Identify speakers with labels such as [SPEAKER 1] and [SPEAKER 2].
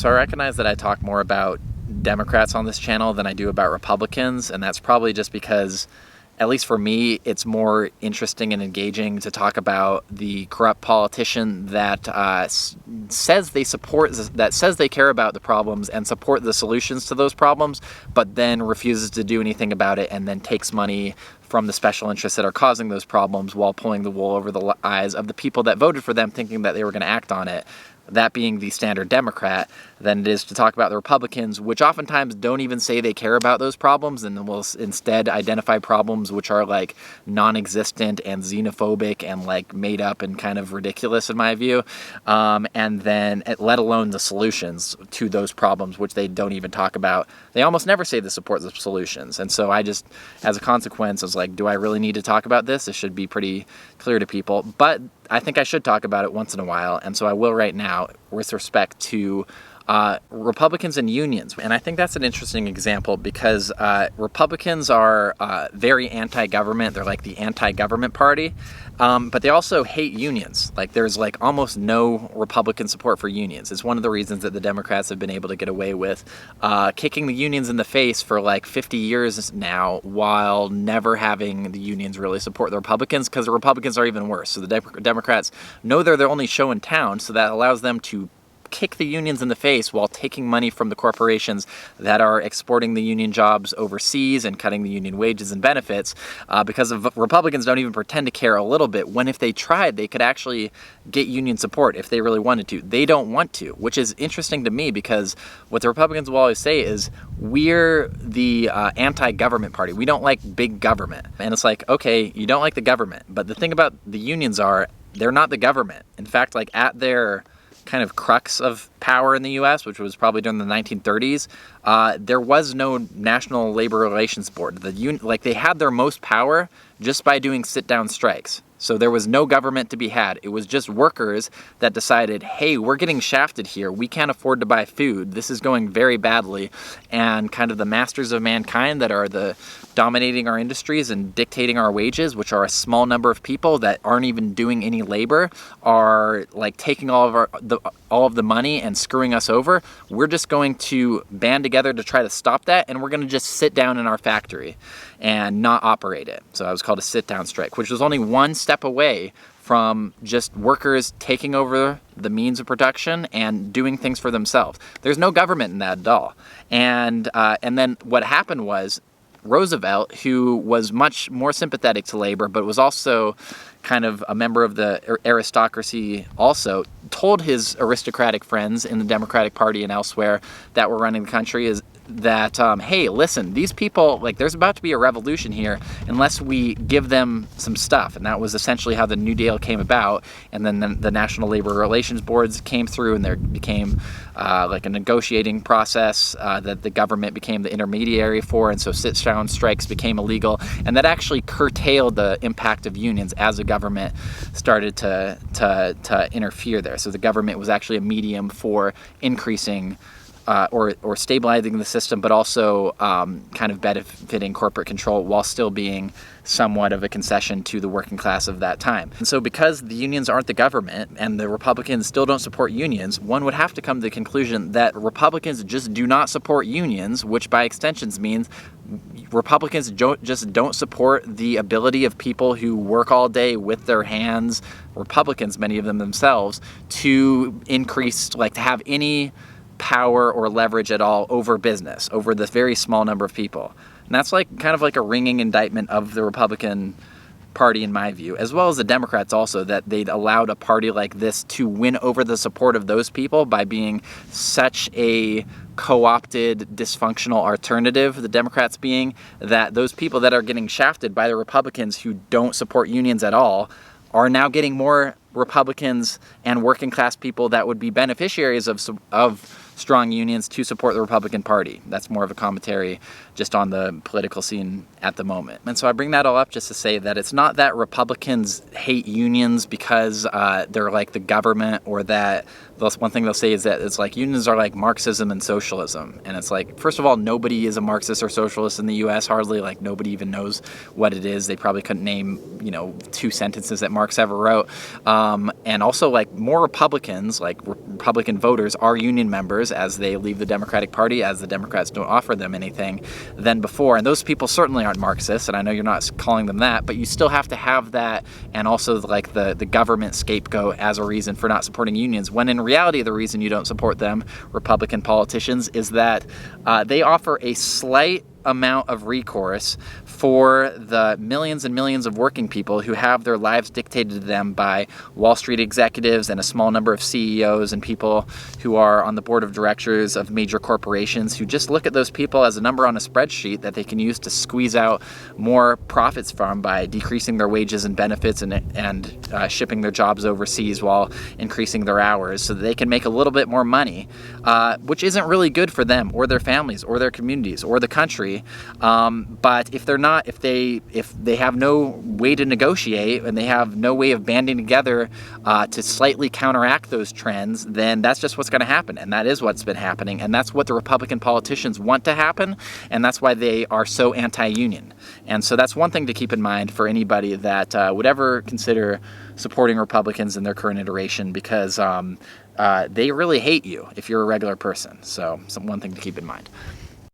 [SPEAKER 1] So I recognize that I talk more about Democrats on this channel than I do about Republicans, and that's probably just because, at least for me, it's more interesting and engaging to talk about the corrupt politician that says they care about the problems and support the solutions to those problems, but then refuses to do anything about it and then takes money from the special interests that are causing those problems while pulling the wool over the eyes of the people that voted for them, thinking that they were going to act on it. That being the standard Democrat, than it is to talk about the Republicans, which oftentimes don't even say they care about those problems and will instead identify problems which are like non-existent and xenophobic and like made up and kind of ridiculous in my view, and then let alone the solutions to those problems, which they don't even talk about. They almost never say they support the solutions, and so I just, as a consequence, was like, do I really need to talk about this? It should be pretty clear to people, but I think I should talk about it once in a while, and so I will right now with respect to Republicans and unions. And I think that's an interesting example because Republicans are very anti-government. They're like the anti-government party, but they also hate unions. Like there's like almost no Republican support for unions. It's one of the reasons that the Democrats have been able to get away with kicking the unions in the face for like 50 years now, while never having the unions really support the Republicans, because the Republicans are even worse. So the Democrats know they're the only show in town, so that allows them to kick the unions in the face while taking money from the corporations that are exporting the union jobs overseas and cutting the union wages and benefits, because Republicans don't even pretend to care a little bit, when if they tried, they could actually get union support if they really wanted to. They don't want to, which is interesting to me, because what the Republicans will always say is, we're the anti-government party. We don't like big government. And it's like, okay, you don't like the government, but the thing about the unions are, they're not the government. In fact, like at their kind of crux of power in the U.S., which was probably during the 1930s, there was no National Labor Relations Board. They had their most power just by doing sit-down strikes. So there was no government to be had. It was just workers that decided, hey, we're getting shafted here. We can't afford to buy food. This is going very badly. And kind of the masters of mankind that are dominating our industries and dictating our wages, which are a small number of people that aren't even doing any labor, are like taking all of the money and screwing us over. We're just going to band together to try to stop that, and we're going to just sit down in our factory and not operate it. So that was called a sit-down strike, which was only one step away from just workers taking over the means of production and doing things for themselves. There's no government in that at all. And then what happened was, Roosevelt, who was much more sympathetic to labor, but was also kind of a member of the aristocracy also, told his aristocratic friends in the Democratic Party and elsewhere that were running the country is that, hey, listen, these people, like, there's about to be a revolution here unless we give them some stuff. And that was essentially how the New Deal came about. And then the National Labor Relations Boards came through, and there became like a negotiating process that the government became the intermediary for. And so sit-down strikes became illegal. And that actually curtailed the impact of unions as the government started to interfere there. So the government was actually a medium for increasing or stabilizing the system, but also kind of benefiting corporate control while still being somewhat of a concession to the working class of that time. And so because the unions aren't the government and the Republicans still don't support unions, one would have to come to the conclusion that Republicans just do not support unions, which by extensions means Republicans just don't support the ability of people who work all day with their hands, Republicans, many of them themselves, to increase, like to have any power or leverage at all over business, over this very small number of people. And that's like kind of like a ringing indictment of the Republican Party in my view, as well as the Democrats also, that they'd allowed a party like this to win over the support of those people by being such a co-opted, dysfunctional alternative, the Democrats being, that those people that are getting shafted by the Republicans who don't support unions at all are now getting more Republicans and working class people that would be beneficiaries of strong unions to support the Republican Party. That's more of a commentary just on the political scene at the moment. And so I bring that all up just to say that it's not that Republicans hate unions because they're like the government, or that one thing they'll say is that it's like unions are like Marxism and socialism. And it's like, first of all, nobody is a Marxist or socialist in the U.S. hardly. Like, nobody even knows what it is. They probably couldn't name, 2 sentences that Marx ever wrote. And also, like, more Republicans, like Republican voters, are union members as they leave the Democratic Party, as the Democrats don't offer them anything, than before. And those people certainly aren't Marxists, and I know you're not calling them that, but you still have to have that, and also like the government scapegoat as a reason for not supporting unions, when in reality the reason you don't support them, Republican politicians, is that they offer a slight amount of recourse for the millions and millions of working people who have their lives dictated to them by Wall Street executives and a small number of CEOs and people who are on the board of directors of major corporations, who just look at those people as a number on a spreadsheet that they can use to squeeze out more profits from by decreasing their wages and benefits and shipping their jobs overseas while increasing their hours so that they can make a little bit more money, which isn't really good for them or their families or their communities or the country. But if they have no way to negotiate, and they have no way of banding together to slightly counteract those trends, then that's just what's going to happen. And that is what's been happening. And that's what the Republican politicians want to happen. And that's why they are so anti-union. And so that's one thing to keep in mind for anybody that would ever consider supporting Republicans in their current iteration, because they really hate you if you're a regular person. So one thing to keep in mind.